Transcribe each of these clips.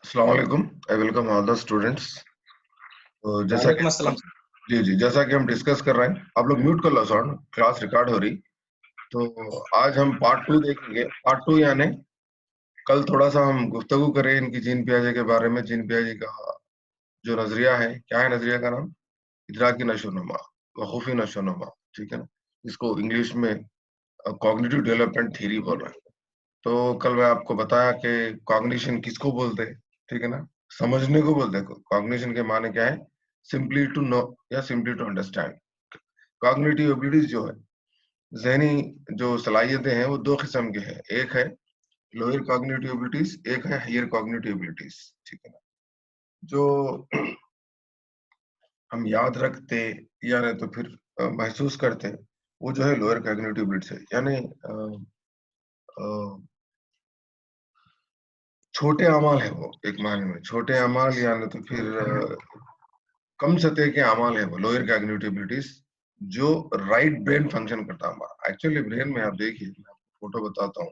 अस्सलाम वालेकुम। I welcome all the students. तो जैसा कि वालेकुम अस्सलाम। जैसा कि हम डिस्कस कर रहे हैं, आप लोग म्यूट कर लो साउंड, क्लास रिकॉर्ड हो रही। तो आज हम पार्ट 2 देखेंगे। पार्ट 2 यानी कल थोड़ा सा हम गुफ्तगू करें इनकी जीन पियाजे के बारे में। जीन पियाजे का जो नजरिया है, क्या है नजरिया का नाम? इदराकी नशोनुमा, वखूफी नशोनुमा, ठीक है ना। इसको इंग्लिश में कॉग्निटिव डेवलपमेंट थ्योरी बोल रहे हैं। तो कल मैं आपको बताया कि कॉग्निशन किसको बोलते हैं, ठीक है ना। समझने को बोलते हैं। कॉग्निशन के माने क्या है? सिंपली टू नो या simply to understand. Cognitive abilities जो है, जहनी जो सलाहियतें हैं, वो दो किस्म के हैं। एक है लोअर कॉग्निटिव एबिलिटीज, एक है हायर कॉग्निटिव एबिलिटीज, ठीक है ना। जो हम याद रखते या नहीं तो फिर महसूस करते, वो जो है लोअर कॉग्निटिव एबिलिटीज है। यानी छोटे अमाल है वो, एक मायने में छोटे अमाल, या नहीं तो फिर कम सतह के अमाल है वो लोअर कॉग्निटिव एबिलिटीज, जो राइट ब्रेन फंक्शन करता है हमारा। एक्चुअली ब्रेन में आप देखिए, मैं आपको फोटो बताता हूँ।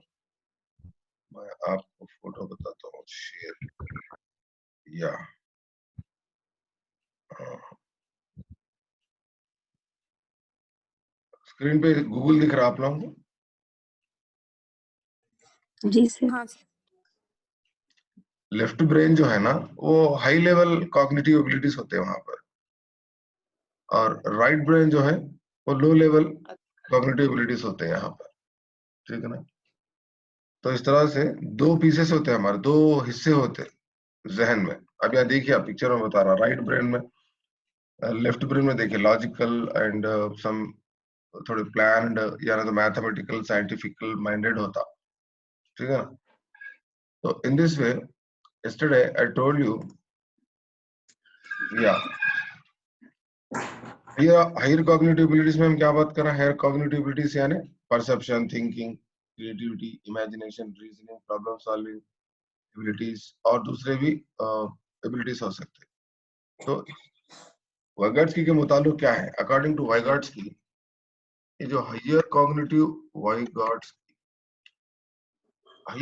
मैं आपको फोटो बताता हूँ, शेयर या स्क्रीन पे गूगल दिख रहा है आप लोगों को? जी सर। हाँ लेफ्ट ब्रेन जो है ना, वो हाई लेवल कॉग्निटिव एबिलिटीज होते हैं वहां पर, और राइट ब्रेन जो है वो लो लेवल कॉग्निटिव एबिलिटीज होते हैं यहाँ पर, ठीक है ना। तो इस तरह से दो पीसेस होते हैं हमारे, दो हिस्से होते हैं जहन में। अब यहाँ देखिए, आप पिक्चर में बता रहा, राइट ब्रेन में, लेफ्ट ब्रेन में देखिए लॉजिकल एंड सम थोड़े प्लान्ड या ना तो मैथमेटिकल साइंटिफिकल माइंडेड होता, ठीक है ना। तो in this way yesterday I told you, या हायर कॉग्निटिव एबिलिटीज में हम क्या बात कर रहे हैं? हायर कॉग्निटिव एबिलिटीज यानी perception, thinking, creativity, imagination, reasoning, problem solving abilities, और दूसरे भी एबिलिटीज हो सकते हैं। तो वाइगाट्स्की के मुताबिक क्या है? अकॉर्डिंग टू वाइगाट्स्की, ये जो हायर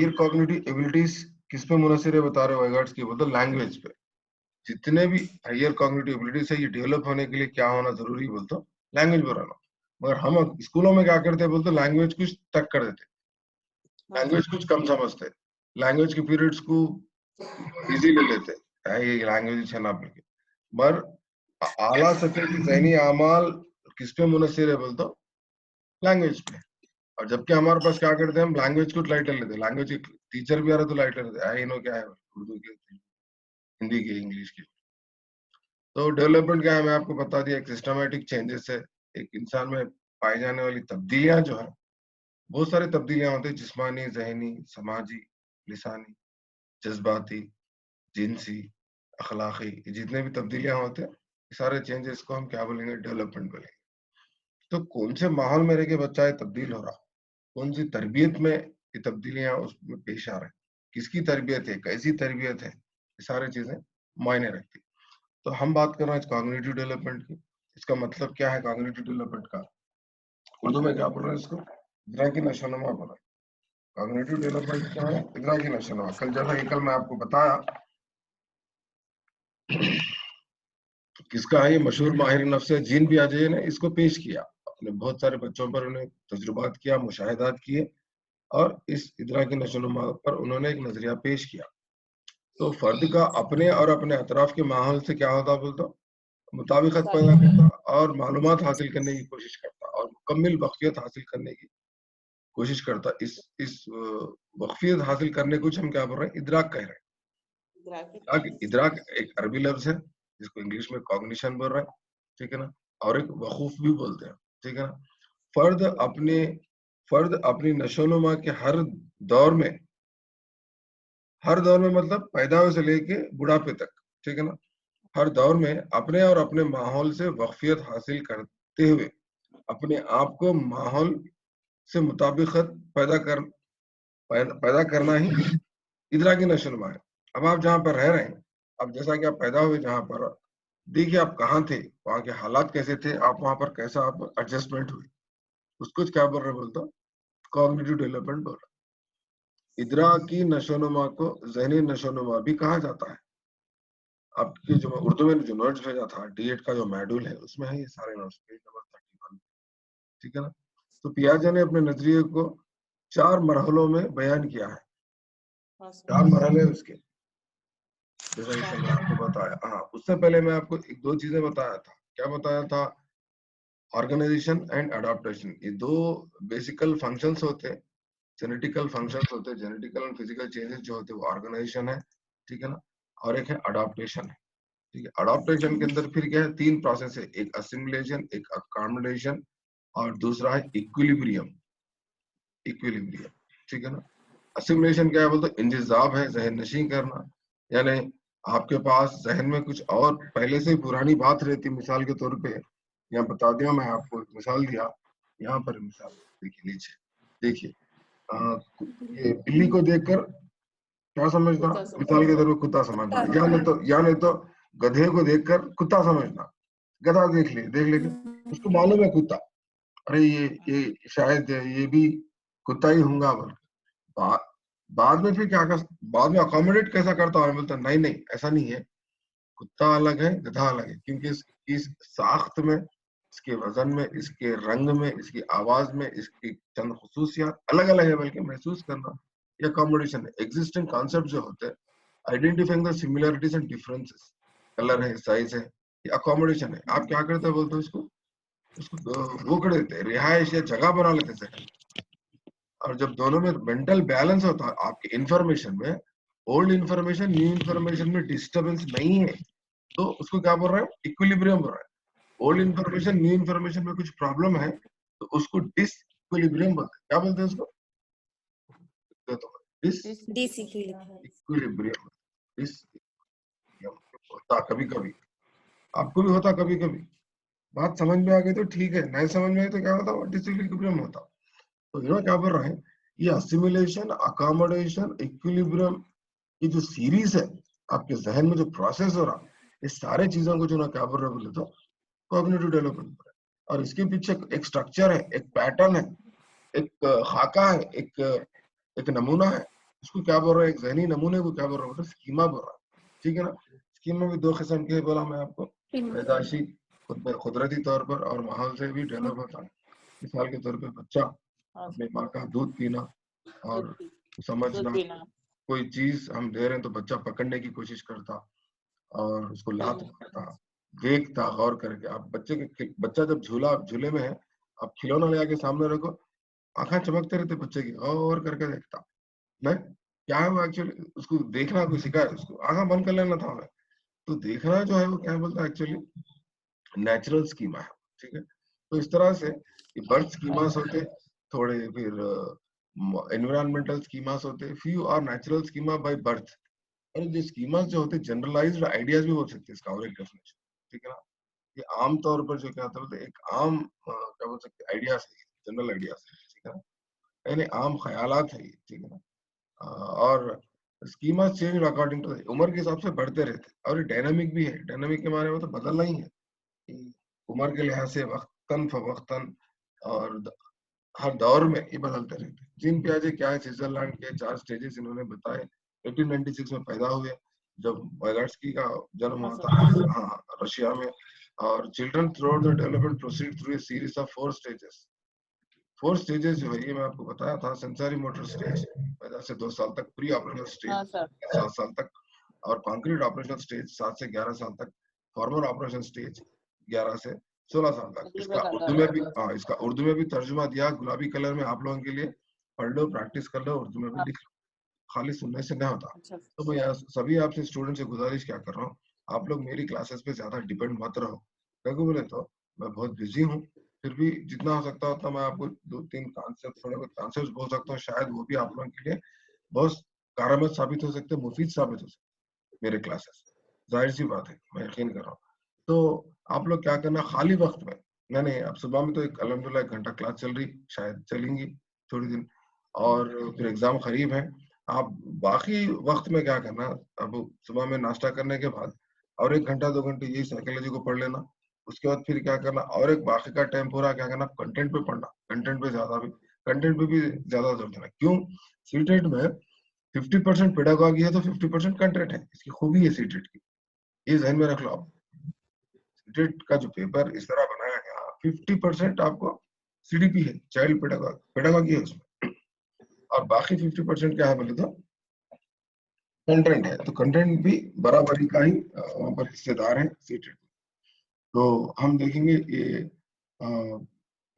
कॉग्निटिव एबिलिटीज किस पे मुनसर है बता रहे वाइगाट्स्की? बोलते लैंग्वेज पे। जितने भी हायर कॉग्निटिव एबिलिटीज है, ये डेवलप होने के लिए क्या होना जरूरी? बोलते लैंग्वेज पर रहना। मगर हम स्कूलों में क्या करते हैं? बोलते लैंग्वेज कुछ तक कर देते, लैंग्वेज कुछ कम समझते, लैंग्वेज के पीरियड्स को इजी ले लेते, ये लैंग्वेज है ना आपके। मगर आला सतह की जहनी आमाल किस पे मुनसर है? बोलते लैंग्वेज पे। और जबकि हमारे पास क्या करते हैं, हम लैंग्वेज को लाइट ले लेते, लैंग्वेज टीचर भी आ रहे तो लाइट ले लेते, आई नो क्या है, उर्दू की, हिंदी की, इंग्लिश की। तो डेवलपमेंट क्या है, मैं आपको बता दिया, एक सिस्टमेटिक चेंजेस है। एक इंसान में पाई जाने वाली तब्दीलियां जो है, बहुत सारी तब्दीलियां होती है, जिस्मानी, जहनी, समाजी, लिसानी, जज्बाती, जिनसी, अखलाकी, जितने भी तब्दीलियां होते हैं, ये सारे चेंजेस को हम क्या बोलेंगे? डेवलपमेंट बोलेंगे। तो कौन से माहौल में रह के बच्चा ये तब्दील हो रहा, कौन सी तरबियत में ये तब्दीलियां उसमें पेश आ रहे हैं, किसकी तरबियत है, कैसी तरबियत है, ये सारी चीजें मायने रखती। तो हम बात कर रहे हैं कॉग्निटिव डेवलपमेंट की। इसका मतलब क्या है कॉग्निटिव डेवलपमेंट का? उर्दू में क्या बोल रहे हैं इसको? इदराकी नशोनुमा बोला। कॉग्निटिव डेवलपमेंट क्या है? इदराकी नशोनुमा। कल जैसा कि कल मैं आपको बताया, किसका है ये मशहूर माहिर नफ्स है जीन पियाजे ने इसको पेश किया, अपने बहुत सारे बच्चों पर उन्हें तजुर्बात किया, मुशाहिदात किए, और इस इदराकी नशोनुमा पर उन्होंने एक नजरिया पेश किया। तो फर्द का अपने और अपने अतराफ के माहौल से क्या होता? बोलता मुताबिकत पैदा करता और मालूमात हासिल करने की कोशिश करता और मुकम्मल बख्शियत हासिल करने की कोशिश करता। इस बख्शियत हासिल करने को हम क्या बोल रहे हैं? इदराक कह रहे हैं। इदराक एक अरबी लफ्ज है जिसको इंग्लिश में कॉग्निशन बोल रहे हैं, ठीक है ना, और एक वकूफ भी बोलते हैं, ठीक है ना। फर्द अपनी नशोनुमा के हर दौर में मतलब पैदा से लेके बुढ़ापे तक, ठीक है ना, हर दौर में अपने और अपने माहौल से वक्फियत हासिल करते हुए अपने आप को माहौल से मुताबिकत पैदा करना ही इदराकी नशोनुमा है। अब आप जहाँ पर रह रहे हैं, अब जैसा कि आप पैदा हुए जहाँ पर, देखिए आप कहाँ थे, वहाँ के हालात कैसे थे, आप वहाँ पर कैसा आप एडजस्टमेंट हुए, उसको क्या बोल रहे? बोलता कॉग्निटिव डेवलपमेंट बोल रहे। इदराकी नशोनुमा को ज़हनी नशोनुमा भी कहा जाता है। आपके जो उर्दू में जो नोट्स भेजा था, D.Ed का जो मॉड्यूल है, उसमें है ये सारे नोट्स, पेज नंबर 31, ठीक है ना? तो पियाजे ने अपने नज़रिए को 4 मरहलों में बयान किया है। 4 मरहले हैं उसके, जैसा कि मैंने आपको बताया। हाँ, उससे पहले मैं आपको 1-2 चीज़ें बताया था। क्या बताया था? ऑर्गेनाइजेशन एंड अडॉप्टेशन, ये 2 बेसिकल फंक्शंस होते हैं, जेनेटिकल फंक्शंस होते हैं, जेनेटिकल एंड फिजिकल चेंजेस जो होते हैं वो ऑर्गेनाइजेशन है, ठीक है ना? और एक है अडॉप्टेशन है, ठीक है? अडॉप्टेशन के अंदर फिर क्या है? 3 प्रोसेस है, एक असिमिलेशन, एक अकोमोडेशन और दूसरा है इक्विलिब्रियम, इक्विलिब्रियम, ठीक है ना? असिमिलेशन क्या है बोलते हैं? इंजिज़ाब है, ज़हन नशीं करना, यानी आपके पास ज़हन में कुछ और पहले से ही पुरानी बात रहती है। मिसाल के तौर पे यहाँ बता दिया, मैं आपको एक मिसाल दिया, यहाँ पर मिसाल देखिए नीचे, देखिए ये बिल्ली को देखकर क्या समझना? मिसाल के तौर पे कुत्ता समझना, या नहीं तो गधे को देखकर कुत्ता समझना। गधा देख लेके उसको मालूम है कुत्ता, अरे ये शायद ये भी कुत्ता ही होगा बोल के। बा, बाद में फिर क्या कर, बाद में अकोमोडेट कैसा करता है? बोलता नहीं नहीं ऐसा नहीं है, कुत्ता अलग है, गधा अलग है, क्योंकि इस साख्त में, इसके वजन में, इसके रंग में, इसकी आवाज में, इसकी चंद खसूसियात अलग अलग है, बल्कि महसूस करना ये अकोमोडेशन है। एग्जिस्टिंग कॉन्सेप्ट जो होते हैं, identifying the similarities and differences, colour है, साइज है, ये अकोमोडेशन है। आप क्या करते हैं बोलते हो उसको, वो कर देते हैं, रिहाइश या जगह बना लेते हैं। और जब दोनों में मेंटल बैलेंस होता है आपके इंफॉर्मेशन में, ओल्ड इंफॉर्मेशन न्यू इंफॉर्मेशन में डिस्टर्बेंस नहीं है, तो उसको क्या बोल रहे हैं? इक्विलिब्रियम बोल रहे हैं। ओल्ड इंफॉर्मेशन न्यू इंफॉर्मेशन में कुछ प्रॉब्लम है, तो उसको डिसइक्विलिब्रियम बोलते हैं। क्या बोलते हैं उसको? डिसइक्विलिब्रियम, डिसइक्विलिब्रियम होता कभी कभी, आपको भी होता कभी कभी। बात समझ में आ गई तो ठीक है, नहीं समझ में आई तो क्या होता? डिसइक्विलिब्रियम होता। तो क्या बोल रहे हैं? ये असिमिलेशन, अकोमोडेशन, इक्विलिब्रियम, ये जो सीरीज है आपके जहन में जो प्रोसेस हो रहा, ये सारे चीजों को जो ना क्या बोल रहे बोले तो कॉग्निटिव डेवलपमेंट। और इसके पीछे एक स्ट्रक्चर है, एक पैटर्न है, एक खाका है, एक नमूना है। इसको क्या बोल रहे हैं? एक जहनी नमूने को क्या बोल रहा है? स्कीमा बोल रहा है, ठीक है ना? स्कीमा भी 2 किस्म के बोला मैं आपको, पैदाइशी कुदरती तौर पर और माहौल से भी डेवलप होता है। मिसाल के तौर पे बच्चा अपनी माँ का दूध पीना और समझना, कोई चीज हम दे रहे हैं तो बच्चा पकड़ने की कोशिश करता और उसको लात मारता, देखता गौर करके। आप बच्चा जब झूले में है, आप खिलौना ले आके सामने रखो, आंखें चमकते रहते बच्चे की, गौर करके देखता। नहीं, क्या है वो एक्चुअली, उसको देखना कोई सिखाए, उसको आंखें बंद कर लेना था हमें। तो देखना जो है वो क्या बोलता है एक्चुअली, नेचुरल स्कीमा है, ठीक है? तो इस तरह से ये बर्थ स्कीमास होते, थोड़े फिर एनवायरमेंटल स्कीमास होते, few are natural schema by birth. और जो स्कीमास जो होते जनरलाइज्ड आइडियाज भी हो सकते हैं, इसका और एक डेफिनेशन, ठीक है ना? ये आम तौर पर जो क्या होता है, एक आम क्या बोल सकते हैं, आइडियाज है, जनरल आइडियाज है, ठीक है ना? यानी आम ख्यालात है ये, ठीक है ना? और स्कीमा चेंज अकॉर्डिंग टू उम्र के हिसाब से बढ़ते रहते हैं, और ये डायनामिक भी है। डायनामिक के माने में तो बदलना ही है कि उम्र के लिहाज से वक्तन फवक्तन और हर दौर में ये बदलते रहते हैं। जीन पियाजे क्या है? स्विट्जरलैंड के 4 स्टेजेस इन्होंने बताए। 1896 में पैदा हुए, जब वाइगॉट्स्की का जन्म हुआ था, हाँ, रशिया में। और children through out the development proceed through a series of 4 stages. 4 stages जो है ये मैं आपको बताया था। सेंसरी मोटर स्टेज, पैदा से 2 साल तक, प्री ऑपरेशनल स्टेज 7 साल तक, और कॉन्क्रीट ऑपरेशनल स्टेज 7 से 11 साल तक, फॉर्मल ऑपरेशन स्टेज 11 से 16 साल तक। इसका उर्दू में भी, हाँ, इसका उर्दू में भी तर्जुमा दिया गुलाबी कलर में आप लोगों के लिए, पढ़ लो, प्रैक्टिस कर लो, उर्दू में भी लिख लो, खाली सुनने से नहीं होता। तो मैं सभी आपसे स्टूडेंट से गुजारिश क्या कर रहा हूँ, आप लोग मेरी क्लासेस पे ज्यादा डिपेंड मत रहो। क्योंकि बोले तो मैं बहुत बिजी हूँ, फिर भी जितना हो सकता है उतना मैं आपको 2-3 कॉन्सेप्ट, थोड़े बहुत कॉन्सेप्ट बोल सकता हूँ, शायद वो भी आप लोगों के लिए बहुत कारगर साबित हो सकते हैं, मुफीद साबित हो सकते हैं मेरे क्लासेस। जाहिर सी बात है, मैं यकीन कर रहा हूँ। तो आप लोग क्या करना खाली वक्त में, नहीं अब सुबह में तो एक अल्हम्दुलिल्लाह 1 घंटा क्लास चल रही, शायद चलेंगी थोड़ी दिन, और फिर एग्जाम करीब है। आप बाकी वक्त में क्या करना, अब सुबह में नाश्ता करने के बाद और 1 घंटा 2 घंटे यही साइकोलॉजी को पढ़ लेना। उसके बाद फिर क्या करना, और एक बाकी का टाइम पूरा क्या करना, कंटेंट पे पढ़ना, कंटेंट पे भी ज्यादा जोर देना। क्यों? सीटेट में 50% पेडागॉजी है तो 50% कंटेंट है, इसकी खूबी है सीटेट की, ये ध्यान में रख लो आप। सीटेट का जो पेपर इस तरह बनाया गया, 50% आपको सीडीपी है, चाइल्ड पेडागॉजी है उसमें, और बाकी 50% क्या है बोले तो कंटेंट है। तो कंटेंट भी बराबरी का ही वहां पर हिस्सेदार है सीटेट। तो हम देखेंगे ये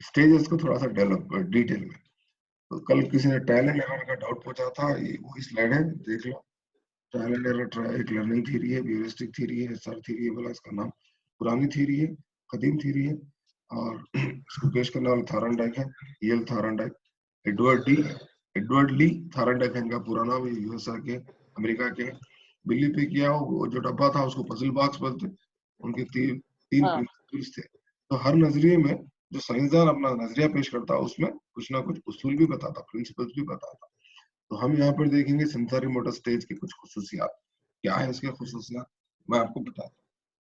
स्टेजेस को थोड़ा सा डेवलप डिटेल में। तो कल किसी ने ट्रायल एंड एरर का डाउट पूछा था, ये वही स्लाइड है, देख लो। ट्रायल एंड एरर एक लर्निंग थ्योरी है, ब्यूरिस्टिक थ्योरी है, सर थ्योरी है, बोला इसका नाम, पुरानी थ्योरी है, कदीम थ्योरी है, और इसको पेश करने वाला थारनडाइक है, ईल थारनडाइक। एडवर्ड ली थारनडाइक है इनका पूरा नाम, ये यूएसए के, अमेरिका के। बिल्ली पे किया वो जो डब्बा था उसको पजल बॉक्स बोलते। उनके तीन तीन हाँ प्रिंसिपल्स थे। तो हर नजरिए में जो साइंसदान अपना नजरिया पेश करता है उसमें कुछ ना कुछ उसूल भी बताता, प्रिंसिपल्स भी बताता। तो हम यहाँ पर देखेंगे सेंसरी मोटर स्टेज के कुछ खुसूसियात, क्या है इसके खुसूसियात, मैं आपको बताता हूँ।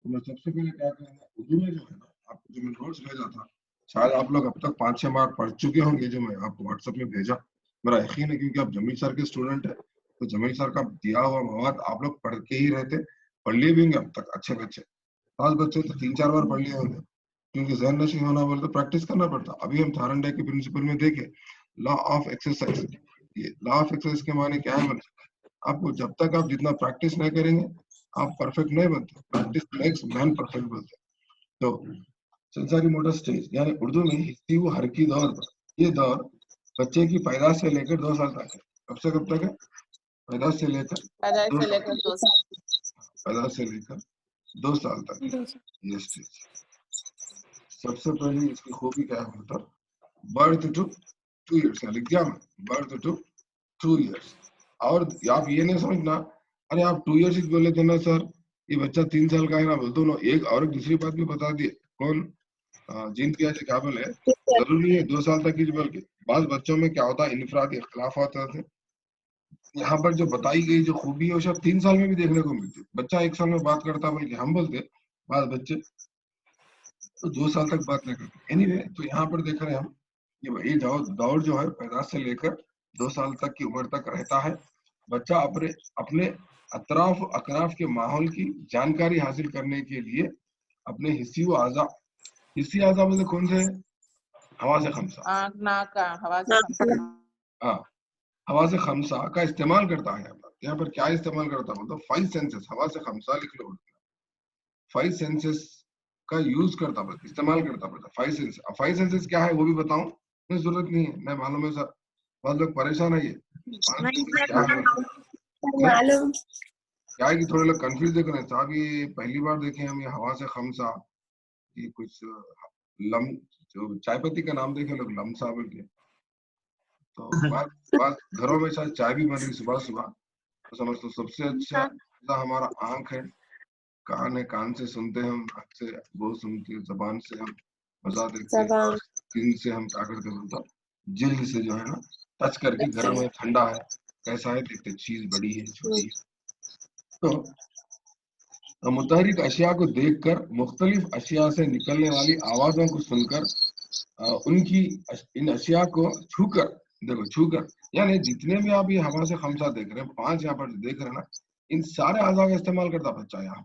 तो मैं सबसे पहले क्या करूंगा, उर्दू में जो है ना, आपको जो मैं नोट्स भेजा था, शायद आप लोग अब तक 5-6 बार पढ़ चुके होंगे, जो मैं आपको व्हाट्सएप में भेजा। मेरा यकीन है क्योंकि आप जमील सर के स्टूडेंट है, तो जमील सर का दिया हुआ मवाद आप लोग पढ़ के ही रहते, पढ़ लिए भी होंगे अब तक। अच्छे बच्चे, 5 बच्चे तो 3-4 बार पढ़ लिए होंगे, क्योंकि जहन नशी होना बोले तो प्रैक्टिस करना पड़ता। अभी हम थारनडाइक के प्रिंसिपल में देखे लॉ ऑफ एक्सरसाइज। ये लॉ ऑफ एक्सरसाइज के माने क्या है, मतलब आपको जब तक आप जितना प्रैक्टिस नहीं करेंगे आप परफेक्ट नहीं बनते। प्रैक्टिस मेक्स मैन परफेक्ट बोलते हैं। तो सेंसरी मोटर स्टेज यानी उर्दू में हिस्सी व हरकी दौर पर, ये दौर बच्चे की पैदाइश से लेकर 2 साल तक है। कब से कब तक है? पैदाइश से लेकर पैदाइश 2 से साल, लेकर 2 साल। पैदाइश से लेकर 2 साल तक है ये स्टेज। सबसे पहले इसकी खूबी क्या है, मतलब बर्थ टू 2 इयर्स, लिख दिया मैं, बर्थ टू 2 इयर्स। और आप ये नहीं समझना, अरे आप 2 इयर्स बोले थे ना सर, ये बच्चा 3 साल का है ना, बोलते हो। एक और एक दूसरी बात भी बता दिए, कौन जीन किया क्या बोले, जरूरी नहीं है 2 साल तक ही, बल्कि बाद बच्चों में क्या होता है, इनफरादी इख्तलाफ होते थे। यहाँ पर जो बताई गई जो खूबी है वो शायद 3 साल में भी देखने को मिलती है। बच्चा 1 साल में बात करता, बल्कि हम बोलते बाद बच्चे तो 2 साल तक बात नहीं करते। एनीवे, तो यहाँ पर देख रहे हैं हम, ये दौर जो है पैदाइश से लेकर 2 साल तक की उम्र तक रहता है। बच्चा अपने अपने अतराफ अकराफ के माहौल की जानकारी हासिल करने के लिए अपने हिस्सी आजा में से कौन से, हवा से खमसा, आँख, नाक का हवा से खमसा। हाँ, हवा से खमसा का इस्तेमाल करता है। यहाँ पर क्या इस्तेमाल करता है, मतलब 5 सेंसेस, हवा से खमसा लिख लो, 5 सेंसेस का यूज करता, बस इस्तेमाल करता पड़ता। 5 सेंसेस क्या है वो भी बताऊं, नहीं जरूरत नहीं है, मैं मालूम है सर, बहुत लोग परेशान है। ये 5 सेंसेस क्या है, मालूम क्या है कि थोड़े लोग कंफ्यूज देख रहे हैं साहब, ये पहली बार देखे हम, ये हवा से खमसा, ये कुछ लम, जो चाय पत्ती का नाम देखे लोग लमसा बोल के। तो बात बात घरों में शायद चाय भी बन रही सुबह सुबह, तो समझ लो सबसे अच्छा हमारा आंख है, कान है, कान से सुनते हैं हम, आँख से वो सुनते हैं, जबान से हम मजा देखते हैं, और स्किन से हम क्या करते हैं, मतलब जिल्द से जो है ना टच करके गर्म है, ठंडा है, कैसा है देखते, चीज बड़ी है, छोटी है। तो मुतहरिक अशिया को देखकर, मुख्तलिफ अशिया से निकलने वाली आवाजों को सुनकर, उनकी इन अशिया को छूकर, देखो छूकर, यानी जितने भी आप ये हवा से खमसा देख रहे हैं, 5 यहाँ पर देख रहे हैं ना, इन सारे आजा का इस्तेमाल करता बच्चा। यहाँ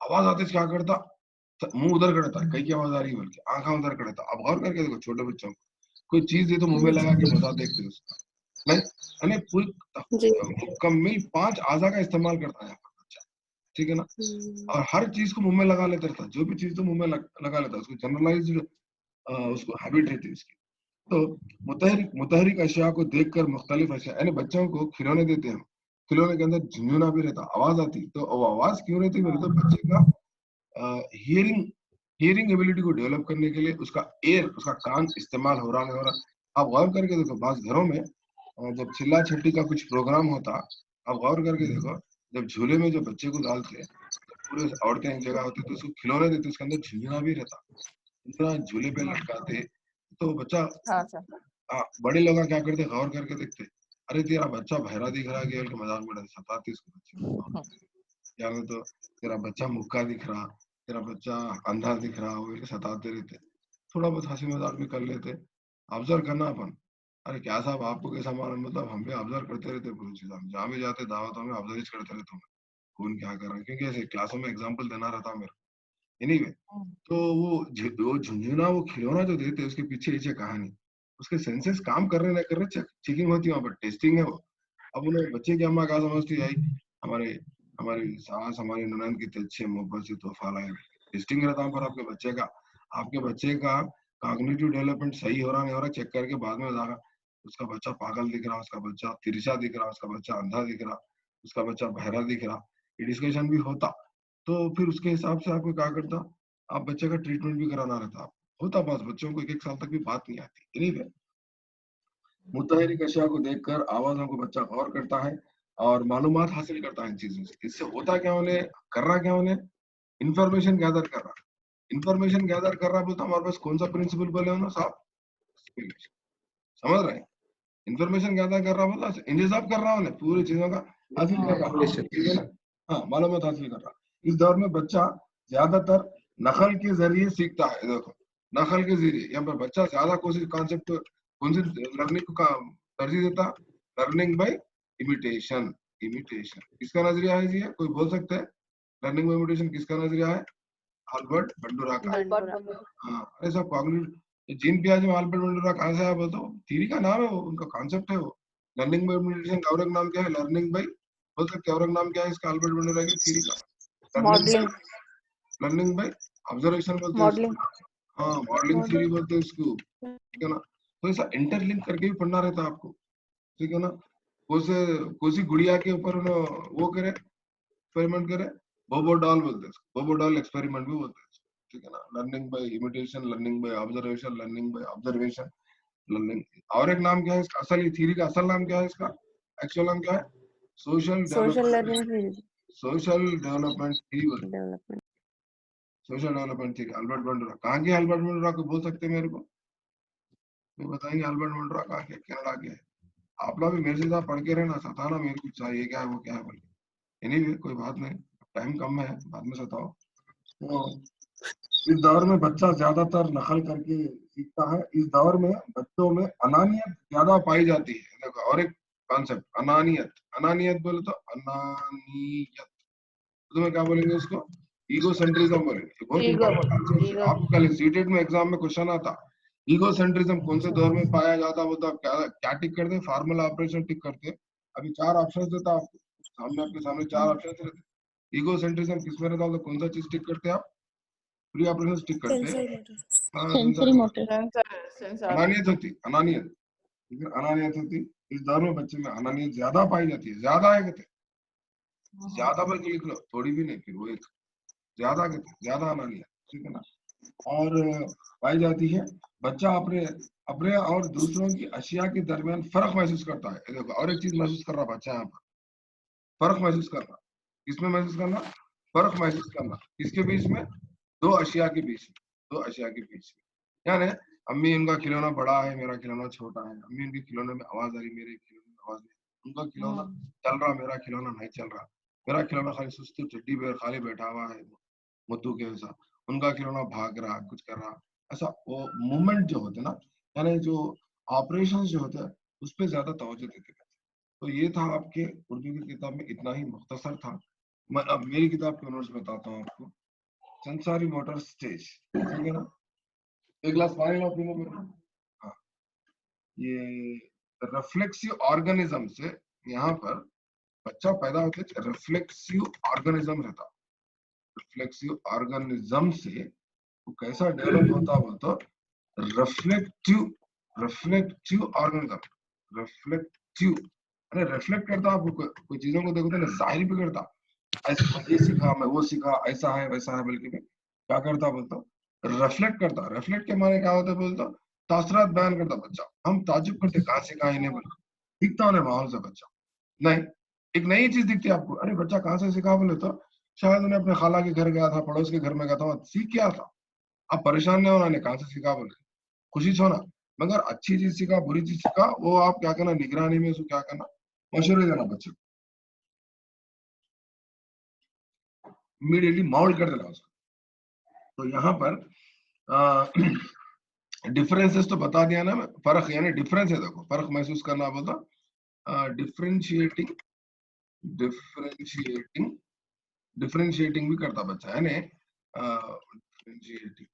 आवाज आते क्या करता, मुंह उधर करता है, कहीं की आवाज आ रही है बल्कि आंखा उधर करता। अब गौर करके देखो, छोटे बच्चों को कोई चीज दे तो मुंह में लगा के मजा देखते उसका, नहीं, यानी पूरी मुकम्मल 5 आजा का इस्तेमाल करता है यहाँ पर बच्चा, ठीक है ना। और हर चीज को मुंह में लगा लेता था, जो भी चीज तो मुंह में लगा लेता, उसको जनरलाइज उसको हैबिट रहती है उसकी। तो मुतहरिक अशिया को देखकर मुख्तलिफ अशिया, यानी बच्चों को खिलौने देते हैं, खिलौने के अंदर झुंझुना भी रहता, आवाज आती, तो वो आवाज क्यों रहती बोले तो बच्चे का हियरिंग हियरिंग एबिलिटी को डेवलप करने के लिए उसका उसका कान इस्तेमाल हो रहा नहीं हो रहा। आप गौर करके देखो, बास घरों में जब चिल्ला छट्टी का कुछ प्रोग्राम होता, आप गौर करके देखो, जब झूले में जो बच्चे को डालते, तो पूरे औरतें एक जगह होती तो उसको खिलौने देते, उसके अंदर झुंझुना भी रहता, इतना झूले पे लटकाते, तो बच्चा, हाँ सर। बड़े लोग क्या करते, गौर करके देखते, अरे तेरा बच्चा बहरा दिख रहा है, कि मजाक में सताते इसको बच्चे को, या तो तेरा बच्चा मुक्का दिख रहा, तेरा बच्चा अंधा दिख रहा, वो सताते रहते। थोड़ा बहुत हंसी मजाक भी कर लेते, ऑब्जर्व करना अपन, अरे क्या साहब, आपको कैसा मालूम? मतलब हम भी ऑब्जर्व करते रहते पूरी चीज, हम जहाँ भी जाते दावतों में ऑब्जर्व करते रहते हैं कौन क्या कर रहा है, क्योंकि ऐसे क्लासों में एग्जाम्पल देना रहता है मेरे को। एनीवे, तो वो झुंझुना वो खिलौना जो देते हैं उसके पीछे पीछे कहानी, उसके सेंसेस काम कर रहे ना कर रहे, चेकिंग होती है वहाँ पर, टेस्टिंग है वो। अब उन्हें बच्चे की अम्मा क्या समझती आई, हमारे हमारी सास हमारी ननद कितने अच्छे मोहब्बत से तोहफा लाए, टेस्टिंग रहता है पर आपके बच्चे का कॉग्निटिव डेवलपमेंट सही हो रहा नहीं हो रहा चेक करके बाद में जाकर उसका बच्चा पागल दिख रहा, उसका बच्चा तिरछा दिख रहा, उसका बच्चा अंधा दिख रहा, उसका बच्चा बहरा दिख रहा, ये डिस्कशन भी होता। तो फिर उसके हिसाब से आपको क्या करता, आप बच्चे का ट्रीटमेंट भी कराना रहता आप। होता बस बच्चों को 1-1 साल तक भी बात नहीं आती। एनीवे, मुतहरिक अशिया को देखकर आवाज़ों को बच्चा गौर करता है और मालूमात हासिल करता है इन चीज़ों से। इससे होता क्या उन्हें, कर रहा क्या उन्हें, इन्फॉर्मेशन गैदर कर रहा। इन्फॉर्मेशन गैदर कर रहा बोलता हमारे पास कौन सा प्रिंसिपल बोले हो ना साहब, समझ रहे हैं? इन्फॉर्मेशन गैदर कर रहा बोला इंतजाम कर रहा उन्हें पूरी चीज़ों का हासिल कर रहा, ठीक है ना? हाँ, मालूमात हासिल कर रहा। इस दौर में बच्चा ज्यादातर नकल के जरिए सीखता है। देखो, नकल के जरिए यहाँ पर बच्चा ज्यादा कोशिश कॉन्सेप्ट कौन सी लर्निंग का तरजीह देता, लर्निंग बाय इमिटेशन। इमिटेशन किसका नजरिया है जी? कोई बोल सकते हैं लर्निंग बाय इमिटेशन किसका नजरिया है? अल्बर्ट बंडूरा का। हाँ, अरे सब कॉग्निटिव जीन पियाजे में अल्बर्ट बंडूरा कहाँ से आया बोलते हो? थ्योरी का नाम है वो, उनका कॉन्सेप्ट है वो। लर्निंग बाय इमिटेशन का और एक नाम क्या है? लर्निंग बाय, बोल सकते हैं और एक नाम क्या है इसका अल्बर्ट बंडूरा की थ्योरी का? मॉडलिंग लर्निंग बाय ऑब्जर्वेशन बोलते हैं मॉडलिंग उसको। हाँ, मॉडलिंग थ्योरी बोलते हैं उसको, ठीक है ना? तो ऐसा इंटरलिंक करके भी पढ़ना रहता है आपको, ठीक है ना? कोसी गुड़िया के ऊपर वो करे, एक्सपेरिमेंट करे, बोबो डॉल बोलते हैं उसको, बोबो डॉल एक्सपेरिमेंट भी बोलते हैं उसको, ठीक है ना? Learning by imitation, learning by observation, learning by observation, learning. और एक नाम क्या है इसका, असल थ्योरी का असल नाम क्या है इसका, एक्चुअल नाम क्या है? Social social development, learning theory social development theory बोलते हैं। Development social development theory Albert Bandura. कहाँ के अल्बर्ट बंडूरा को बोल सकते हैं मेरे को? मैं बताएंगे अल्बर्ट बंडूरा कहाँ के, कनाडा के है। आप लोग भी मेरे से पढ़ के रहना, सताना मेरे को चाहिए क्या है वो क्या है बोल के। एनीवे, कोई बात नहीं, टाइम कम है, बाद में सताओ। तो इस दौर में बच्चा ज्यादातर नकल करके सीखता है। इस दौर में बच्चों में अनानियत ज्यादा पाई जाती है। देखो और एक कॉन्सेप्ट, अनानियत। अनानियत बोले तो अनानियत, तो मैं क्या बोलेंगे उसको? ईगो सेंट्रिज्म बोलेंगे। ये बहुत ईगो इंपॉर्टेंट कॉन्सेप्ट है, ईगो आपको कल सीटेट में एग्जाम में क्वेश्चन आता, ईगो सेंट्रिज्म कौन से दौर में पाया जाता, वो तो आप क्या क्या टिक करते, फार्मूला ऑपरेशन टिक करते। अभी 4 ऑप्शंस देता आपको सामने, आपके सामने 4 ऑप्शंस रहते। ईगो सेंट्रिज्म किसमें रहता, तो कौन सा चीज टिक करते आप? प्री ऑपरेशन टिक करते हैं। सेंसरी मोटर हाँ, सेंसरी मोटर सेंसर अनानियत होती, अनानियत, ठीक है, अनानियत होती। इस दौर में बच्चे में अनानियत ज्यादा पाई जाती है। ज्यादा है कहते, ज्यादा पर लिख लो, थोड़ी भी नहीं, फिर वो एक ज्यादा कहते, ज्यादा अनानियत, ठीक है ना? और पाई जाती है। बच्चा अपने अपने और दूसरों की अशिया के दरमियान फर्क महसूस करता है। देखो और एक चीज महसूस कर रहा बच्चा यहाँ पर, फर्क महसूस करना। किसमें महसूस करना? फर्क महसूस करना। किसके बीच में? दो अशिया के बीच में, दो अशिया के बीच में। यानी अम्मी उनका खिलौना बड़ा है, मेरा खिलौना छोटा है। अम्मी उनके खिलौने में आवाज आ रही, मेरे खिलौने में आवाज नहीं। उनका खिलौना चल रहा, मेरा खिलौना नहीं चल रहा। मेरा खिलौना खाली सुस्त चड्डी पे खाली बैठा हुआ है मुद्दू के जैसा। उनका खिलौना भाग रहा, कुछ कर रहा। ऐसा वो मूवमेंट जो होते ना, यानी जो ऑपरेशन जो होता है, उस पर ज्यादा तवज्जो देते हैं। तो ये था आपके उर्दू की किताब में, इतना ही मुख्तसर था। मैं अब मेरी किताब के नोट्स बताता हूँ आपको। सेंसरी मोटर स्टेज, ठीक है ना? एक गिलास पानी लो, पीने में। हाँ, ये रिफ्लेक्सिव ऑर्गेनिज्म से, यहाँ पर बच्चा पैदा होते रिफ्लेक्सिव ऑर्गेनिज्म रहता। रिफ्लेक्सिव ऑर्गेनिज्म से वो कैसा डेवलप होता वो तो रिफ्लेक्टिव, रिफ्लेक्टिव ऑर्गेनिज्म, रिफ्लेक्टिव, अरे रिफ्लेक्ट करता। आप कोई चीजों को देखो तो ना जाहिर भी करता, ऐसा ये सीखा मैं वो सीखा, ऐसा है वैसा है, बल्कि मैं क्या करता बोलता, रिफ्लेक्ट करता। रिफ्लेक्ट के माने क्या होता है बोलता, तासरात बयान करता बच्चा। हम ताजुब करते कहाँ से कहाँ इन्हें बोल, दिखता उन्हें माहौल से बच्चा नहीं, एक नई चीज दिखती है आपको, अरे बच्चा कहाँ से सीखा बोले तो शायद उन्हें अपने खाला के घर गया था, पड़ोस के घर में गया था, सीख क्या था। आप परेशान नहीं होना, कहाँ से सीखा बोले, खुशी से होना। मगर अच्छी चीज सीखा बुरी चीज सीखा, वो आप क्या करना, निगरानी में उसको क्या करना, मशवरे देना बच्चे को, इमीडिएटली माउल्ट कर देना उसको। तो यहाँ पर डिफरेंसेस तो बता दिया ना मैं, फर्क यानी डिफरेंस है, देखो फर्क महसूस करना बोलता, डिफरेंशिएटिंग डिफरेंशिएटिंग डिफरेंशिएटिंग भी करता बच्चा, यानी डिफरेंशिएटिंग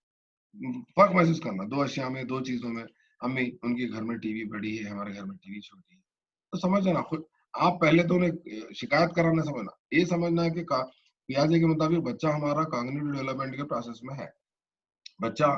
फर्क महसूस करना, दो अशिया में, दो चीजों में। अम्मी उनके घर में टीवी बड़ी है, हमारे घर में टीवी छोटी है, तो समझना खुद। आप पहले तो उन्हें शिकायत कराना समझना, ये समझना है कि पियाजे के मुताबिक बच्चा हमारा कॉग्निटिव डेवलपमेंट के प्रोसेस में है, बच्चा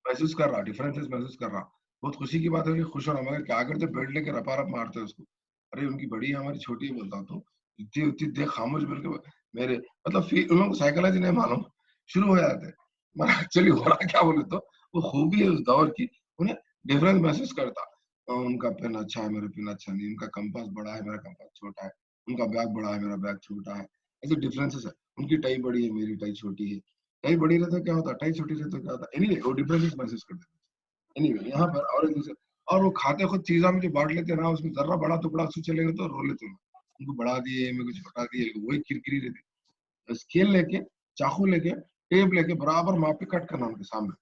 महसूस कर रहा, डिफरेंसेस महसूस कर रहा। बहुत खुशी की बात है कि खुश होना, मगर क्या करते, बेड लेके रपा मारते उसको, अरे उनकी बड़ी है हमारी छोटी है, बोलता हूँ तो इतनी उतनी देख खामोश बोल के मेरे, मतलब फिर उन लोगों को साइकोलॉजी नहीं मालूम, शुरू हो जाते हैं। मगर एक्चुअली हो रहा क्या बोले तो वो खूबी है उस दौर की, उन्हें डिफरेंस महसूस करता। उनका पेन अच्छा है, मेरा पेन अच्छा नहीं, उनका कंपास बड़ा है, मेरा कंपास छोटा है, उनका बैग बड़ा है, मेरा बैग छोटा है, ऐसे डिफरेंसेस है। उनकी टाई बड़ी है, मेरी टाई छोटी है, टाई बड़ी रहता है क्या होता है, टाई छोटी रहता है क्या होता है, एनीवे वो डिफरेंसेस महसूस करते हैं। एनीवे यहाँ पर और एक दूसरे, और वो खाते खुद चीजा में जो बांट लेते हैं ना, उसमें जरा बड़ा टुकड़ा उसको चलेगा तो रो लेते हैं, उनको बढ़ा दिए, मेरे को छोटा दिए, वही किरकिरी रहती। स्केल लेके, चाकू लेके, टेप लेके बराबर माप पे कट करना उनके सामने,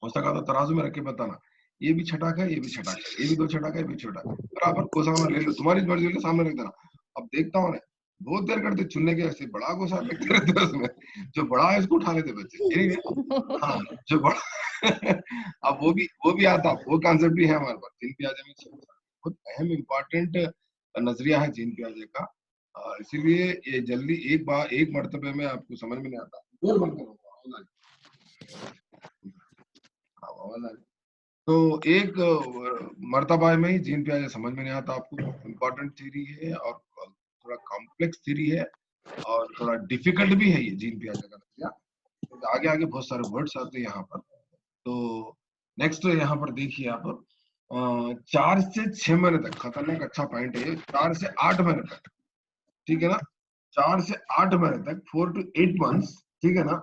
हो सका तो तराजू में रख के बताना, ये भी छटाक है, ये भी छटाक है, ये भी दो छटाक है, ये भी छोटा है, बराबर गोसामा ले लो, तुम्हारी मर्जी ले, सामने रख देना। अब देखता हूँ बहुत देर करते चुनने के, ऐसे बड़ा गोसा देखते रहते हैं उसमें, जो बड़ा है उसको उठा लेते बच्चे। Anyway, हाँ, जो बड़ा अब वो भी आता, वो कॉन्सेप्ट भी है हमारे पास जीन पियाजे में। बहुत अहम इम्पोर्टेंट नजरिया है जीन पियाजे का, इसीलिए ये जल्दी एक मर्तबे में आपको समझ में नहीं आता। और बंद करो, आवाज आ रही है। हाँ, आवाज आ रही है। तो एक मर्तबा में ही जीन पियाजे समझ में नहीं आता आपको, इम्पोर्टेंट थ्योरी है और थोड़ा कॉम्प्लेक्स थ्योरी है और थोड़ा डिफिकल्ट भी है ये जीन पियाजे का नजरिया, तो आगे आगे बहुत सारे वर्ड्स आते हैं यहाँ पर। तो नेक्स्ट यहाँ पर देखिए आप, 4 से 6 महीने तक, खतरनाक अच्छा पॉइंट है ये, 4 से 8 महीने तक, ठीक है ना, 4 से 8 महीने तक, 4 to 8 months, ठीक है ना,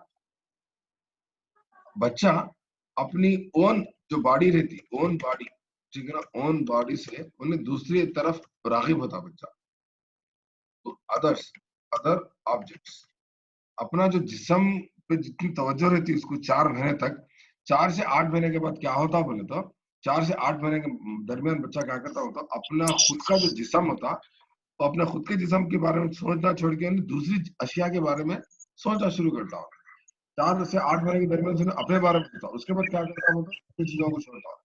बच्चा अपनी ओन जो बॉडी रहती, ओन बॉडी, ठीक है ना, ओन बॉडी से उन्हें दूसरी तरफ रागिब होता बच्चा, तो अदर ऑब्जेक्ट्स, अपना जो जिस्म पे जितनी तवज्जो रहती है उसको 4 महीने तक। 4 से 8 महीने के बाद क्या होता बोले तो, 4 से 8 महीने के दरमियान बच्चा क्या करता होता, अपना खुद का जो जिस्म होता, तो अपने खुद के जिस्म के बारे में सोचना छोड़ के दूसरी अशिया के बारे में सोचना शुरू करता हो। 4 से 8 महीने के दरमियान से अपने बारे में सोचता, उसके बाद क्या करता होता, कुछ चीजों को छोड़ता।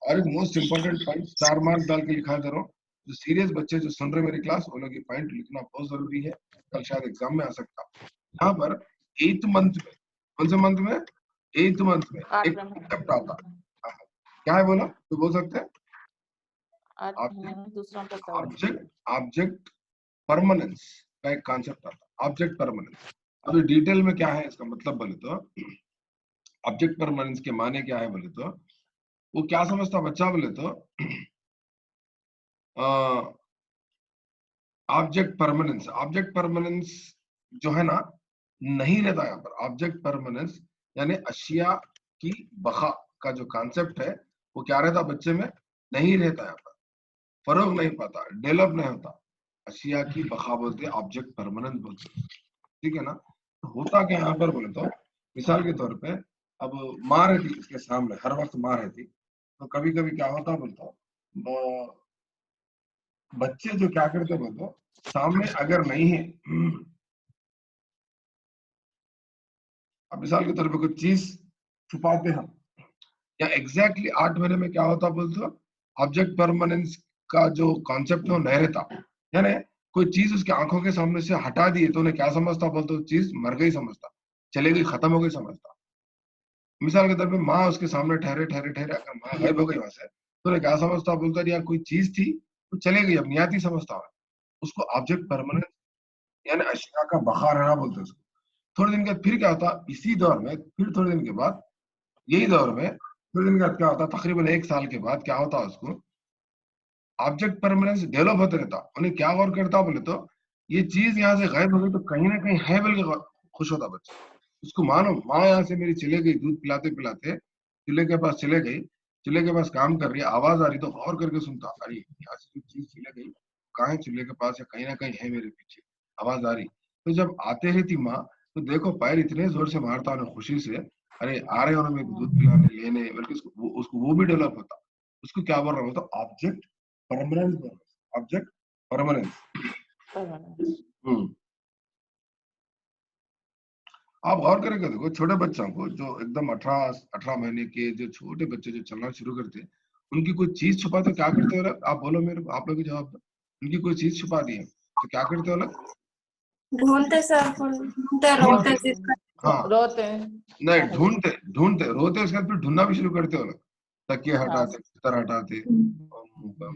और एक मोस्ट इंपॉर्टेंट पॉइंट 4 मार्क डाल के लिखा करो, जो सीरियस बच्चे जो सुन रहे मेरी क्लास, वो लोग ये पॉइंट लिखना बहुत जरूरी है, कल शायद एग्जाम में आ सकता। यहाँ पर 8th मंथ में, कौन से मंथ में, 8th मंथ में एक 8वें कॉन्सेप्ट आता। हाँ, क्या है बोला तो बोल सकते हैं, 8 महीने में दूसरा प्रसव। ऑब्जेक्ट ऑब्जेक्ट परमानेंस का एक कॉन्सेप्ट आता, ऑब्जेक्ट परमानेंस। अभी डिटेल में क्या है इसका मतलब बोले तो, ऑब्जेक्ट परमानेंस के माने क्या है बोले तो, वो क्या समझता बच्चा बोले तो, ऑब्जेक्ट परमानेंस जो है ना, नहीं रहता यहाँ पर। ऑब्जेक्ट परमानेंस यानी अशिया की बका का जो कॉन्सेप्ट है, वो क्या रहता बच्चे में, नहीं रहता यहाँ पर, फरोग नहीं पाता, डेवलप नहीं होता। अशिया की बका बोलते हैं, ऑब्जेक्ट परमानेंस बोलते हैं, ठीक है ना। तो होता क्या यहाँ पर बोले तो, मिसाल के तौर पे, अब माँ रहती इसके सामने, हर वक्त माँ रहती, तो कभी कभी क्या होता बोलता हूँ, बच्चे जो क्या करते बोलते, सामने अगर नहीं है, अब मिसाल के तौर पे कुछ चीज छुपाते हैं, या एग्जैक्टली 8 महीने में क्या होता बोलते हो, ऑब्जेक्ट परमानेंस का जो कॉन्सेप्ट है वो नहीं रहता, यानी कोई चीज उसके आंखों के सामने से हटा दिए तो उन्हें क्या समझता बोलते हो, चीज मर गई समझता, चले गई, खत्म हो गई समझता। मिसाल के तौर पे माँ उसके सामने ठहरे ठहरे ठहरे, अगर माँ गायब हो गई वहां से, तो उन्हें क्या समझता बोलता है, यार कोई चीज थी तो चले गई, अब नहीं आती समझता है। उसको ऑब्जेक्ट परमानेंस यानी अशिया का बका रहना बोलते हैं उसको। थोड़े दिन के बाद फिर क्या होता, इसी दौर में फिर थोड़े दिन के बाद, यही दौर में थोड़े दिन के बाद क्या होता, तकरीबन 1 साल के बाद क्या होता उसको, ऑब्जेक्ट परमानेंस डेवलप होते रहता। उन्हें क्या गौर करता बोले तो, ये चीज यहाँ से गायब हो गई तो कहीं ना कहीं है बोल के खुश होता बच्चा। उसको मानो माँ यहाँ से मेरी चले गई, दूध पिलाते पिलाते चूल्हे के पास चले गई, चूल्हे के पास काम कर रही है, आवाज आ रही तो गौर करके सुनता, अरे यहाँ से जो चीज चले गई कहाँ है, चूल्हे के पास, या कहीं ना कहीं है मेरे पीछे, आवाज आ रही। तो जब आते रहती माँ, तो देखो पैर इतने जोर से मारता उन्हें खुशी से, अरे आ रहे हो ना मेरे को दूध पिलाने लेने, बल्कि उसको वो भी डेवलप होता। उसको क्या बोल रहा हूँ, तो ऑब्जेक्ट परमानेंस बोल रहा हूँ, ऑब्जेक्ट परमानेंस। परमानेंस। आप गौर करके देखो छोटे बच्चों को, जो एकदम 18 महीने के जो छोटे बच्चे जो चलना शुरू करते हैं, उनकी कोई चीज छुपा तो क्या करते हो लोग? आप बोलो मेरे को, आप लोग जवाब दो। उनकी कोई चीज छुपा दी है तो क्या करते हो लोग? ढूंढते सर, ढूंढते रोते ढूंढते, जिसका हाँ रोते हैं। नहीं हाँ जी। ढूंढते ढूंढते रोते, उसके बाद फिर ढूंढना भी शुरू करते हो लोग। तकिए हाँ। हटाते, बिस्तर हटाते, और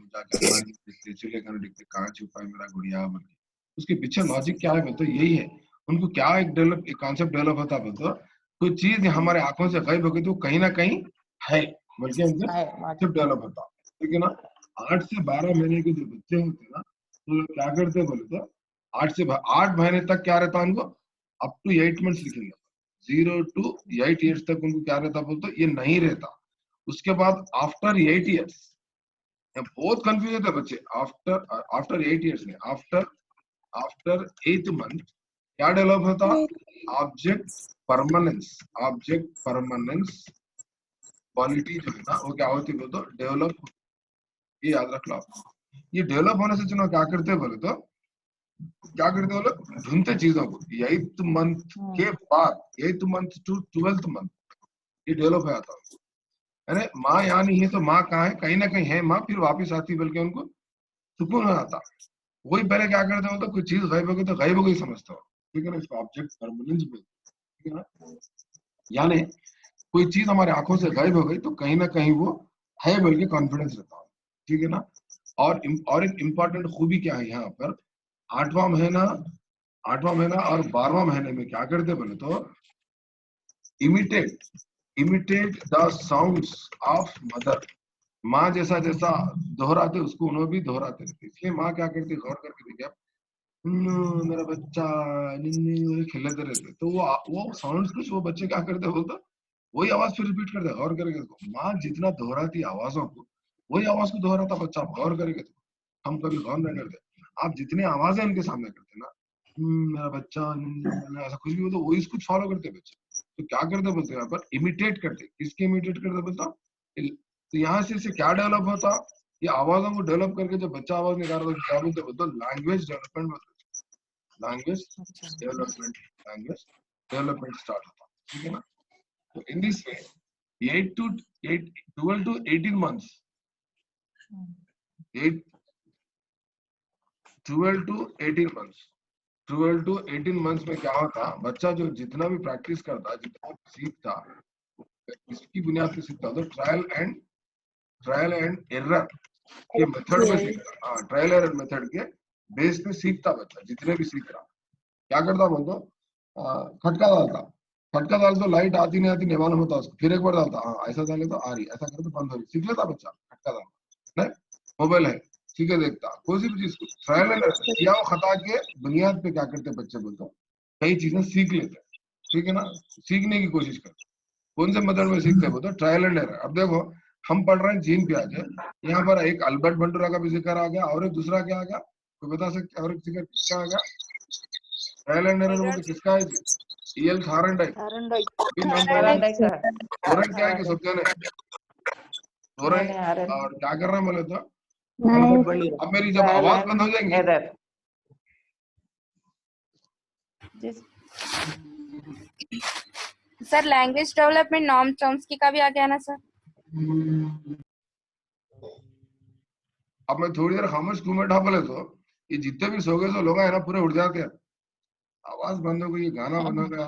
जाके अलमारी में देखते, चूल्हे का देखते, कहाँ छुपा है मेरा गुड़िया बोल के। उसके पीछे लॉजिक क्या है बोलते, यही है। उनको क्या एक कॉन्सेप्ट डेवलप होता है बोलते, कोई चीज हमारे आंखों से गायब हो गई तो कहीं ना कहीं है, बल्कि उनसे है कॉन्सेप्ट डेवलप होता, ठीक है ना। 8 से 12 महीने के जो बच्चे होते हैं ना, तो वो क्या करते हैं बोले तो, 8 महीने तक क्या रहता है उनको, अप टू 8 मंथ्स लिखेंगे, 0 to 8 years तक उनको क्या रहता बोलते, ये नहीं रहता। उसके बाद आफ्टर 8 years, बहुत कंफ्यूज होते हैं बच्चे, आफ्टर आफ्टर 8 years में, आफ्टर आफ्टर 8th month क्या डेवलप होता, object permanence. Object permanence quality जो है ना, वो क्या होती है तो डेवलप, ये याद रख लो आप। ये डेवलप होने से चलो क्या करते हैं बोले तो, क्या करते हैं बोले, ढूंढते चीजों को 8th month के बाद, 8th month to 12th month ये डेवलप हो जाता है। अरे माँ यहाँ नहीं है तो माँ कहाँ है, कहीं ना कहीं है माँ, फिर वापिस आती, बल्कि उनको सुकून हो जाता। वही पहले क्या करते हो तो, कोई चीज गायब हो गई तो गायब हो गई समझता हो, ठीक है ना, इसको ऑब्जेक्ट परमानेंस बोलते हैं, ठीक है ना। यानी कोई चीज हमारे आंखों से गायब हो गई तो कहीं ना कहीं वो है बोल के कॉन्फिडेंस रहता है, ठीक है ना। और एक इम्पॉर्टेंट खूबी क्या है यहाँ पर, 8वां महीना, 8वां महीना और 12वां महीने में क्या करते बोले तो, imitate imitate the sounds of mother. माँ जैसा जैसा दोहराते उसको उन्होंने भी दोहराते रहते, इसलिए माँ क्या करती, गौर करके देखिए आप, मेरा बच्चा निन्नी खिलाते रहते, तो वो साउंड्स कुछ वो बच्चे क्या करते बोलते, वही आवाज फिर रिपीट करते, गौर करके देखो। माँ जितना दोहराती आवाजों को, वही आवाज को दोहराता बच्चा, गौर करके देखो। हम कभी गौर नहीं करते, आप जितने आवाजें उनके सामने करते ना, मेरा बच्चा ऐसा कुछ भी हो तो वही इसको फॉलो करते बच्चे। तो क्या करते बोलते यहाँ पर, इमिटेट करते, किसके इमिटेट करते बोलता, तो यहाँ से इससे क्या डेवलप होता, ये आवाजों को डेवलप करके जब बच्चा आवाज निकाल रहा था, क्या बोलते बोलते, लैंग्वेज डेवलपमेंट बोलते, लैंग्वेज अच्छा। डेवलपमेंट, लैंग्वेज डेवलपमेंट स्टार्ट होता, ठीक है ना। तो in this way 8 to 8 12 to 18 months, 8 12 to 18 months, 12 to 18 months में क्या होता, बच्चा जो जितना भी प्रैक्टिस करता, जितना भी सीखता, इसकी बुनियाद पे सीखता, तो ट्रायल एंड एरर के मेथड पे सीखता, हाँ ट्रायल एरर मेथड के बेस पे सीखता बच्चा, जितने भी सीख रहा। क्या करता बोलतो, खटका डालता, खटका डाल तो लाइट आती नहीं आती नहीं मालूम होता उसको, फिर एक बार डालता, हाँ ऐसा डाले तो आ रही, ऐसा करे तो बंद हो रही, सीख लेता बच्चा खटका डालना। नहीं, मोबाइल है, ठीक है, देखता कोई सी भी चीज को ट्रायल एंड एरर, किया वो खता के बुनियाद पे क्या करते बच्चे बोलते, कई चीजें सीख लेते हैं, ठीक है ना, सीखने की कोशिश करते। कौन से मेथड में सीखते हैं बोलते, ट्रायल एंड एरर। अब देखो हम पढ़ रहे हैं जीन पियाजे, यहाँ पर एक अल्बर्ट बंटूरा का भी जिक्र आ गया, और एक दूसरा क्या आ गया, कोई बता सकते, और एक जिक्र किसका आ गया, ट्रायल एंड एरर बोलते किसका है जी, ईएल थायरनडाइक, अभी नाम पढ़ रहे हैं। थायराइड का है। थोरन क्या है कि सब जाने, थोरन, नहीं आ रहे। और क्या कर रहा है बोले तो, नहीं अब मेरी जब ट्रायल आवाज बंद हो एंड जाएंगी, एरर। जिस sir, language development norm Chomsky का भी आ गया ना सर? अब मैं थोड़ी देर खामोश क्यों बैठा बोले तो, ये जितने भी सो गए सो लोग है ना पूरे उठ जाते हैं, आवाज बंद हो गई, ये गाना बंद हो गया,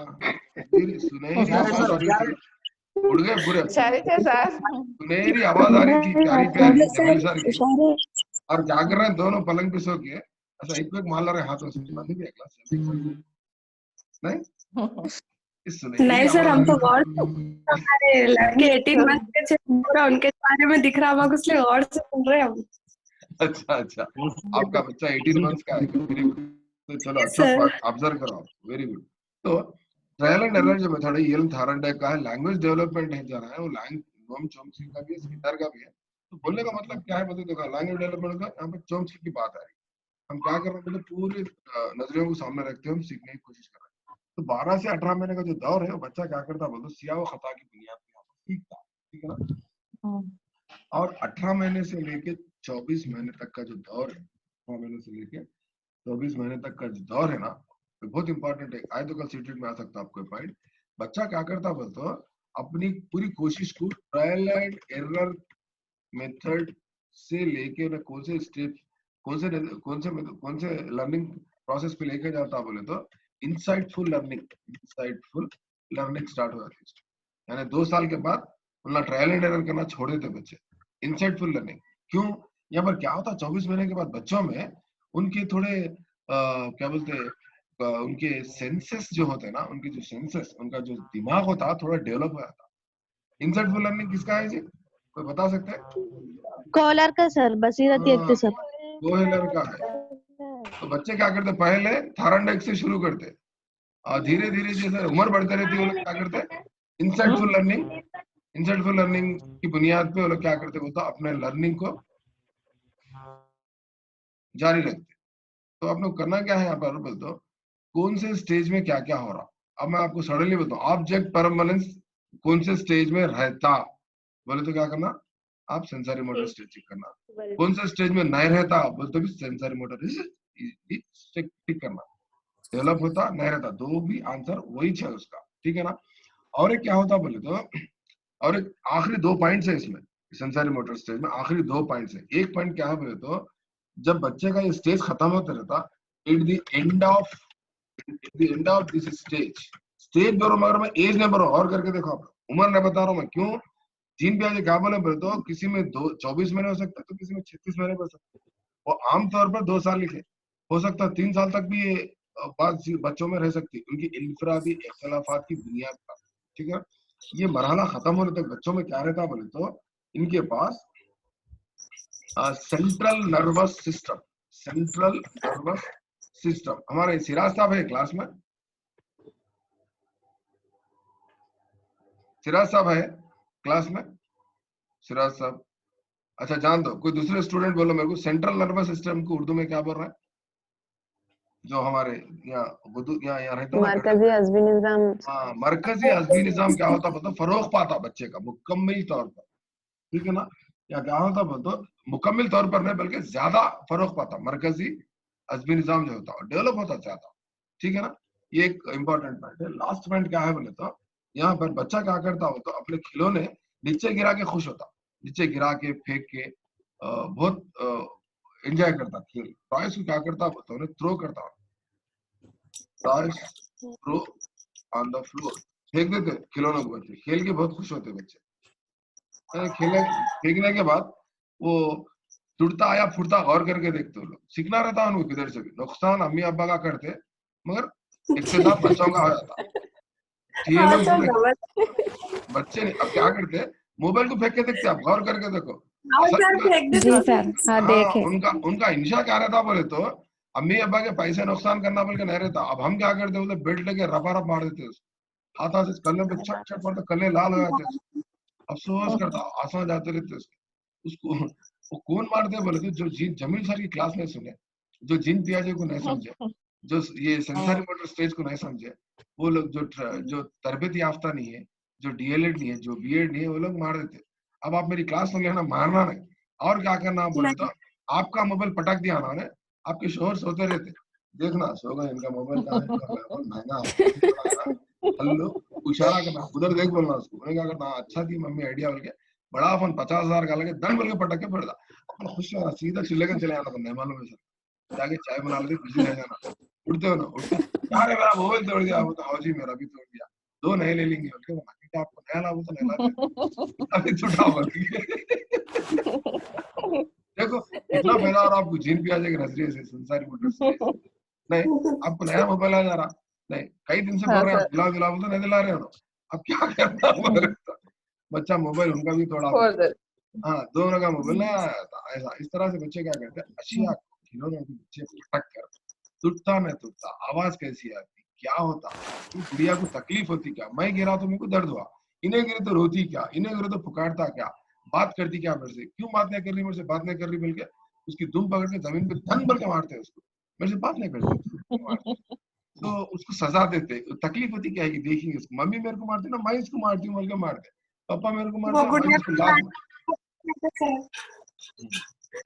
फिर सुनहरी आवाज आ रही थी, उड़ गए पूरे, शादी थे सर। सुनहरी आवाज आ रही थी प्यारी प्यारी जमील सर की, इशारे और क्या कर रहे हैं दोनों पलंग पे सो के, ऐसा एक एक मार रहे हाथों से, बंद भी एक ग्लास नहीं, इस सुनहरी नहीं सर, आवाज आ हम तो रही गौर थी। हमारे लड़के 18 मंथ के थे, पूरा उनके बारे में दिख रहा होगा, इसलिए गौर से सुन रहे हैं हम। अच्छा अच्छा, आपका बच्चा 18 मंथ्स का है, वेरी गुड। तो चलो अच्छा सर ऑब्जर्व करो आप, वेरी गुड। तो ट्रायल एंड एरर जो मेथड है यल थायरनडाइक का है, लैंग्वेज डेवलपमेंट है जा रहा है, वो नोम चॉम्स्की का भी है, स्किनर का भी है। तो बोलने का मतलब क्या है बता, देखो लैंग्वेज डेवलपमेंट का यहाँ पे चॉम्स्की की बात आ रही है, हम क्या कर रहे हैं, मतलब पूरे नजरियों को सामने रखते हुए हम सीखने की कोशिश कर रहे हैं। तो 12 से 18 महीने का जो दौर है वो बच्चा क्या करता बोलते सिया व खता की बुनियाद पे यहाँ पर सीखता, ठीक है ना। और 18 महीने से लेके 24 महीने तक का जो दौर है, 18 महीने से लेके 24 महीने तक का जो दौर है ना, तो बहुत इंपॉर्टेंट है। आए तो कल सीटेट में आ सकता है आपको पॉइंट। बच्चा क्या करता बोलते अपनी पूरी कोशिश को ट्रायल एंड एरर मेथड से लेके उन्हें कौन से लर्निंग प्रोसेस पे लेके जाता बोले तो इंसाइटफुल लर्निंग स्टार्ट हो जाती है। यानी 2 साल के बाद उन्हें ट्रायल एंड एरर करना छोड़ देते बच्चे, इंसाइटफुल लर्निंग। क्यों? यहाँ पर क्या होता 24 महीने के बाद बच्चों में उनके थोड़े क्या बोलते हैं उनके सेंसेस जो होते हैं ना, उनके जो सेंसेस, उनका जो दिमाग होता है थोड़ा डेवलप हो जाता। इंसाइटफुल लर्निंग किसका है जी, कोई बता सकते हैं? कॉलर का सर, बसीरत एक सर। कोहलर का है। तो बच्चे क्या करते पहले थायराइड से शुरू करते और धीरे धीरे जैसे उम्र बढ़ते रहती है वो लोग क्या करते इंसाइटफुल लर्निंग की बुनियाद पे वो लोग क्या करते बोलता अपने लर्निंग को जारी रखते। तो आप लोग करना क्या है यहाँ पर बोलते कौन से स्टेज में क्या क्या हो रहा। अब मैं आपको सडनली बताऊं ऑब्जेक्ट परमानेंस कौन से स्टेज में रहता बोले तो क्या करना, आप सेंसरी मोटर स्टेज चेक करना। कौन सा स्टेज में नहीं रहता बोलते भी सेंसरी मोटर चेक करना। डेवलप होता नहीं रहता, दो भी आंसर वही है उसका, ठीक है ना। और एक क्या होता बोले तो, और एक आखिरी 2 पॉइंट्स है इसमें सेंसरी मोटर स्टेज में, आखिरी 2 पॉइंट्स है। एक पॉइंट क्या है बोले तो जब बच्चे का ये स्टेज खत्म होता रहता at the end of this stage बरो, मगर मैं एज नहीं बरो और करके देखो आप, उम्र नहीं बता रहा हूँ मैं। क्यों? जीन पे क्या बोले तो किसी में 24 महीने हो सकता है तो किसी में 36 महीने हो सकता है। वो आमतौर पर 2 साल लिखे, हो सकता है 3 साल तक भी ये बात बच्चों में रह सकती है उनकी इनफरादी इख्तलाफात की बुनियाद पर, ठीक है। ये मरहला खत्म होने तक बच्चों में क्या रहता बोले तो इनके पास सेंट्रल नर्वस सिस्टम। हमारे सिराज साहब है क्लास में, सिराज साहब है क्लास में, सिराज साहब। अच्छा जान दो, कोई दूसरे स्टूडेंट बोलो मेरे को सेंट्रल नर्वस सिस्टम को उर्दू में क्या बोल रहा है? जो हमारे यहाँ रहता है मरकजी अज़बी निज़ाम। हाँ, मरकजी अज़बी निज़ाम क्या होता पता, फरोग पाता बच्चे का मुकम्मल तौर पर, ठीक है ना। या क्या होता बोलते मुकम्मल तौर पर नहीं बल्कि ज्यादा फरोग पाता मरकजी अज़बी निज़ाम जो होता है डेवलप होता ज्यादा, ठीक है ना। ये एक इंपॉर्टेंट पॉइंट है। लास्ट पॉइंट क्या है बोले तो यहाँ पर बच्चा क्या करता हो तो अपने खिलौने नीचे गिरा के खुश होता, नीचे गिरा के फेंक के बहुत एंजॉय करता खेल। टॉयज को क्या करता तो उन्हें थ्रो करता, toys throw on the floor, फेंक देते खिलौनों को। बच्चे खेल के बहुत खुश होते बच्चे। खेले फेंकने के बाद वो टूटता या फूटता गौर करके देखते हो लोग, सीखना रहता है उनको किधर से भी। नुकसान अम्मी अब्बा का करते मगर इक्तदार बच्चों का हो जाता। ये हाँ लोग सर, पूरे बच्चे नहीं, अब क्या करते मोबाइल को फेंक के देखते, आप गौर करके देखो। हाँ असल सर, में फेंक जी देते। सर, हाँ हाँ देखे। उनका इंशा क्या रहता बोले तो अम्मी अब्बा के पैसे नुकसान करना बोल के नहीं रहता। अब हम क्या करते बोले बेल्ट लेके रफा रफ मार देते उसको, हाथ से कल्ले पे छट छट पड़ते, कल्ले लाल हो जाते। अफसोस करता आसान जाते रहते उसको। वो कौन मारते बोले तो जो जमील सर की क्लास में सुने, जो जिन पियाजे को नहीं समझे, जो ये सेंसरी मोटर स्टेज को नहीं समझे, वो लोग जो तरबियत याफ्ता नहीं है, जो डीएलएड नहीं है, जो बीएड नहीं है, वो लोग मार देते। अब आप मेरी क्लास सुन लेना, मारना नहीं। और क्या करना आप बोले तो आपका मोबाइल पटक दिया उन्होंने, आपके शोहर सोते रहते, देखना सो गए इनका मोबाइल कहाँ है, महंगा है, हेलो इशारा करना उधर देख बोलना उसको। उन्हें क्या करना, अच्छा थी मम्मी आइडिया बोल के बड़ा फोन 50,000 का लगे दंड बोल के पटक के पड़ जा, अपना खुश होना, सीधा चिल्ले के चले आना। तो नहीं मालूम है सर, जाके चाय बना लेते, बिजी रह जाना। उठते हो ना, उठते यार मेरा मोबाइल तोड़ दिया, वो तो हाँ जी मेरा भी तोड़ दिया, 2 नए ले लेंगे बोल के, आपको नया ला वो तो नया ला अभी छुटा बोल के। देखो इतना फायदा और आपको जीन पियाजे के नजरिए से संसारी मोटर से नहीं, आपको नया मोबाइल आ जा रहा नहीं, कई दिन से बोल रहे हैं दिला दिला बोलते नहीं दिला रहे हो। अब क्या करना बच्चा मोबाइल उनका भी थोड़ा हाँ दोनों का मोबाइल ना ऐसा। इस तरह से बच्चे क्या करते हैं, अशिया खिलौने के बच्चे पटक कर टूटता नहीं टूटता, आवाज कैसी आती, क्या होता, गुड़िया को तकलीफ होती क्या, मैं गिरा तो मेरे को दर्द हुआ, इन्हें गिरे तो रोती क्या, इन्हें गिरे तो पुकारता क्या, बात करती क्या मेरे से, क्यों बात नहीं कर रही मेरे से, बात नहीं कर रही बोल के उसकी दुम पकड़ के जमीन पे धन भर के मारते हैं उसको, मेरे से बात नहीं करती। तो उसको सजा देते। तकलीफ होती क्या है कि देखेंगे उसको, मम्मी मेरे को मारती ना, मैं इसको मारती हूँ बोल के मारते, पापा मेरे को वो मारते मैं गुड़िया इसको लात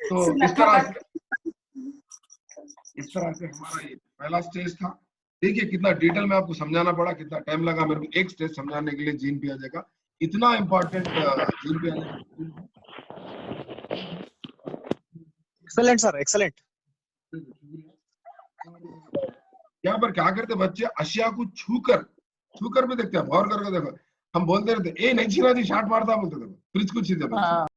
तो इस तरह से हमारा ये पहला स्टेज था। देखिए कितना डिटेल में आपको समझाना पड़ा, कितना टाइम लगा मेरे को एक स्टेज समझाने के लिए जीन पियाजे का, इतना इम्पोर्टेंट जीन पियाजे का। Excellent sir, excellent. यहाँ पर क्या करते बच्चे, अशिया को छूकर भी देखते हैं, गौर करके देखो। हम बोलते रहते ए नहीं छीना जी, शाट मारता बोलते थे, फ्रिज को छीनते बच्चे।